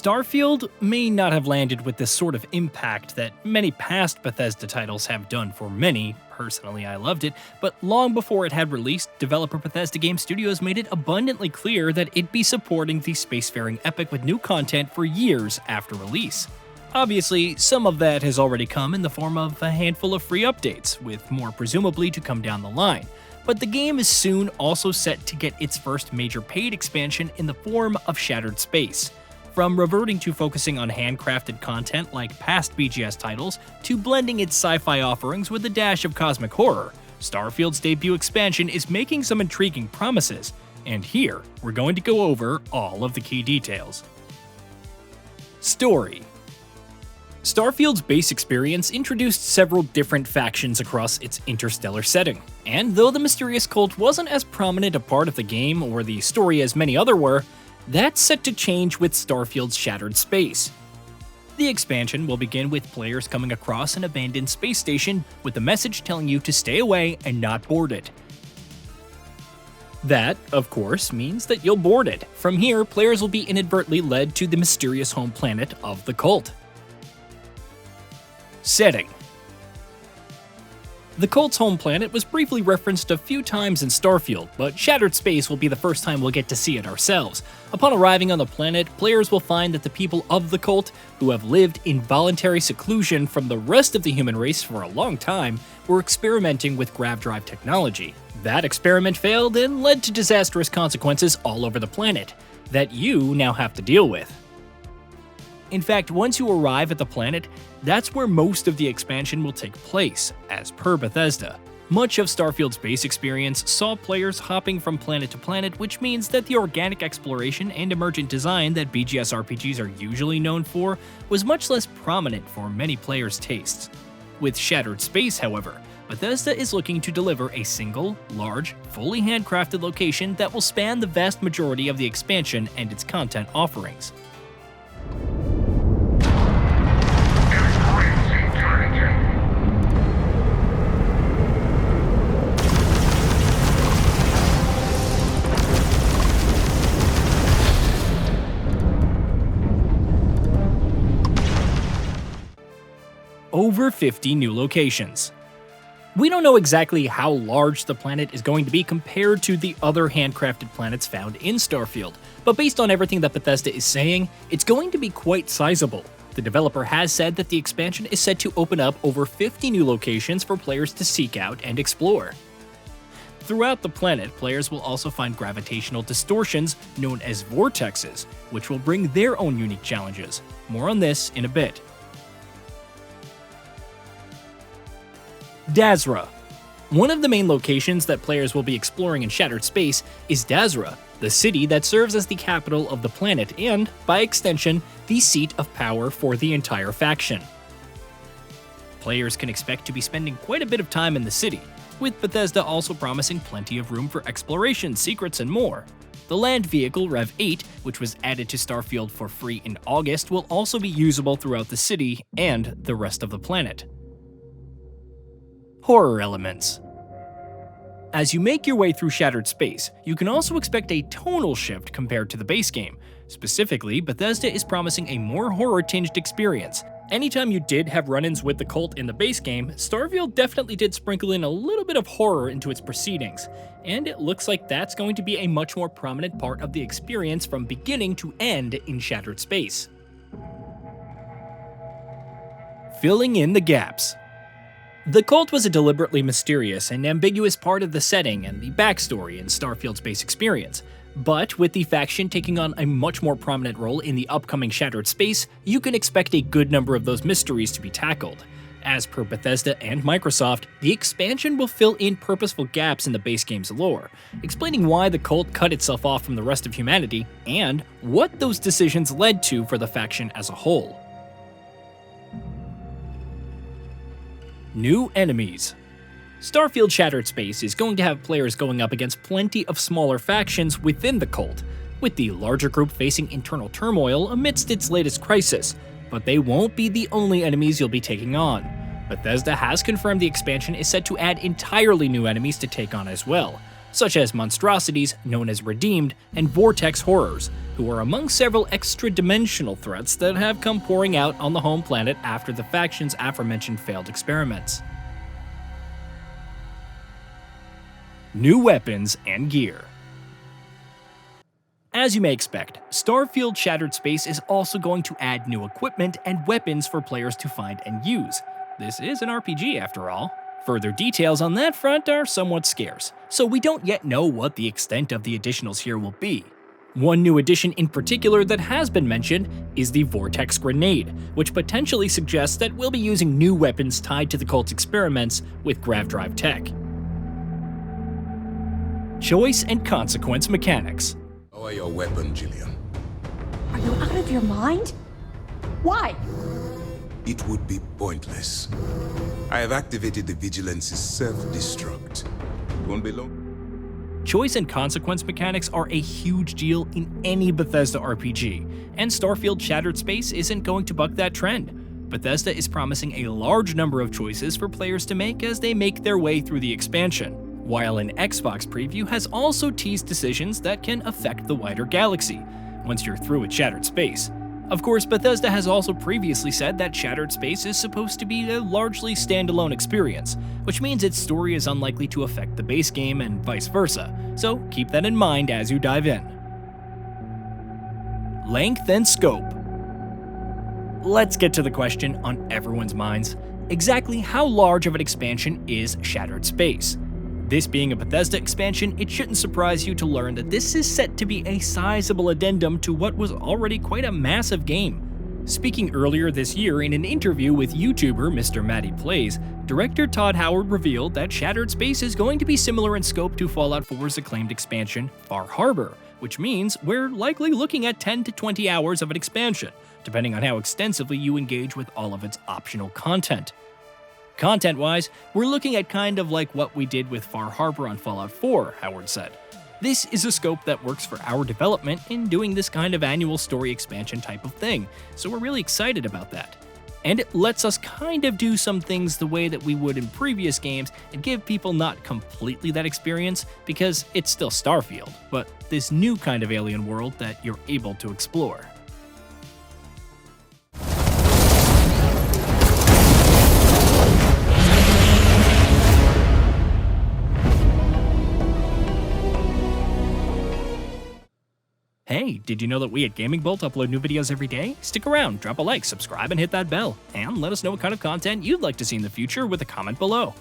Starfield may not have landed with the sort of impact that many past Bethesda titles have done for many. Personally, I loved it, but long before it had released, developer Bethesda Game Studios made it abundantly clear that it'd be supporting the spacefaring epic with new content for years after release. Obviously, some of that has already come in the form of a handful of free updates, with more presumably to come down the line. But the game is soon also set to get its first major paid expansion in the form of Shattered Space. From reverting to focusing on handcrafted content like past BGS titles, to blending its sci-fi offerings with a dash of cosmic horror, Starfield's debut expansion is making some intriguing promises, and here we're going to go over all of the key details. Story. Starfield's base experience introduced several different factions across its interstellar setting, and though the mysterious cult wasn't as prominent a part of the game or the story as many other were, that's set to change with Starfield's Shattered Space. The expansion will begin with players coming across an abandoned space station with a message telling you to stay away and not board it. That, of course, means that you'll board it. From here, players will be inadvertently led to the mysterious home planet of the cult. Setting. The cult's home planet was briefly referenced a few times in Starfield, but Shattered Space will be the first time we'll get to see it ourselves. Upon arriving on the planet, players will find that the people of the cult, who have lived in voluntary seclusion from the rest of the human race for a long time, were experimenting with grav drive technology. That experiment failed and led to disastrous consequences all over the planet, that you now have to deal with. In fact, once you arrive at the planet, that's where most of the expansion will take place, as per Bethesda. Much of Starfield's base experience saw players hopping from planet to planet, which means that the organic exploration and emergent design that BGS RPGs are usually known for was much less prominent for many players' tastes. With Shattered Space, however, Bethesda is looking to deliver a single, large, fully handcrafted location that will span the vast majority of the expansion and its content offerings. Over 50 new locations. We don't know exactly how large the planet is going to be compared to the other handcrafted planets found in Starfield, but based on everything that Bethesda is saying, it's going to be quite sizable. The developer has said that the expansion is set to open up over 50 new locations for players to seek out and explore. Throughout the planet, players will also find gravitational distortions known as vortexes, which will bring their own unique challenges. More on this in a bit. Dazra. One of the main locations that players will be exploring in Shattered Space is Dazra, the city that serves as the capital of the planet and, by extension, the seat of power for the entire faction. Players can expect to be spending quite a bit of time in the city, with Bethesda also promising plenty of room for exploration, secrets, and more. The land vehicle Rev 8, which was added to Starfield for free in August, will also be usable throughout the city and the rest of the planet. Horror elements. As you make your way through Shattered Space, you can also expect a tonal shift compared to the base game. Specifically, Bethesda is promising a more horror-tinged experience. Anytime you did have run-ins with the cult in the base game, Starfield definitely did sprinkle in a little bit of horror into its proceedings, and it looks like that's going to be a much more prominent part of the experience from beginning to end in Shattered Space. Filling in the gaps. The cult was a deliberately mysterious and ambiguous part of the setting and the backstory in Starfield's base experience, but with the faction taking on a much more prominent role in the upcoming Shattered Space, you can expect a good number of those mysteries to be tackled. As per Bethesda and Microsoft, the expansion will fill in purposeful gaps in the base game's lore, explaining why the cult cut itself off from the rest of humanity, and what those decisions led to for the faction as a whole. New enemies. Starfield Shattered Space is going to have players going up against plenty of smaller factions within the cult, with the larger group facing internal turmoil amidst its latest crisis, but they won't be the only enemies you'll be taking on. Bethesda has confirmed the expansion is set to add entirely new enemies to take on as well. such as monstrosities known as Redeemed and vortex horrors, who are among several extra-dimensional threats that have come pouring out on the home planet after the faction's aforementioned failed experiments. New weapons and gear. As you may expect, Starfield Shattered Space is also going to add new equipment and weapons for players to find and use. This is an RPG after all. Further details on that front are somewhat scarce, so we don't yet know what the extent of the additionals here will be. One new addition in particular that has been mentioned is the Vortex Grenade, which potentially suggests that we'll be using new weapons tied to the cult's experiments with grav drive tech. Choice and consequence mechanics. Lower your weapon, Jillian. Are you out of your mind? Why? It would be pointless. I have activated the Vigilance's self-destruct. It won't be long. Choice and consequence mechanics are a huge deal in any Bethesda RPG, and Starfield Shattered Space isn't going to buck that trend. Bethesda is promising a large number of choices for players to make as they make their way through the expansion, while an Xbox preview has also teased decisions that can affect the wider galaxy once you're through with Shattered Space. Of course, Bethesda has also previously said that Shattered Space is supposed to be a largely standalone experience, which means its story is unlikely to affect the base game and vice versa, so keep that in mind as you dive in. Length and scope. Let's get to the question on everyone's minds. Exactly how large of an expansion is Shattered Space? This being a Bethesda expansion, it shouldn't surprise you to learn that this is set to be a sizable addendum to what was already quite a massive game. Speaking earlier this year in an interview with YouTuber Mr. Matty Plays, director Todd Howard revealed that Shattered Space is going to be similar in scope to Fallout 4's acclaimed expansion, Far Harbor, which means we're likely looking at 10 to 20 hours of an expansion, depending on how extensively you engage with all of its optional content. Content-wise, we're looking at kind of like what we did with Far Harbor on Fallout 4, Howard said. This is a scope that works for our development in doing this kind of annual story expansion type of thing, so we're really excited about that. And it lets us kind of do some things the way that we would in previous games and give people not completely that experience because it's still Starfield, but this new kind of alien world that you're able to explore. Hey, did you know that we at GamingBolt upload new videos every day? Stick around, drop a like, subscribe, and hit that bell. And let us know what kind of content you'd like to see in the future with a comment below.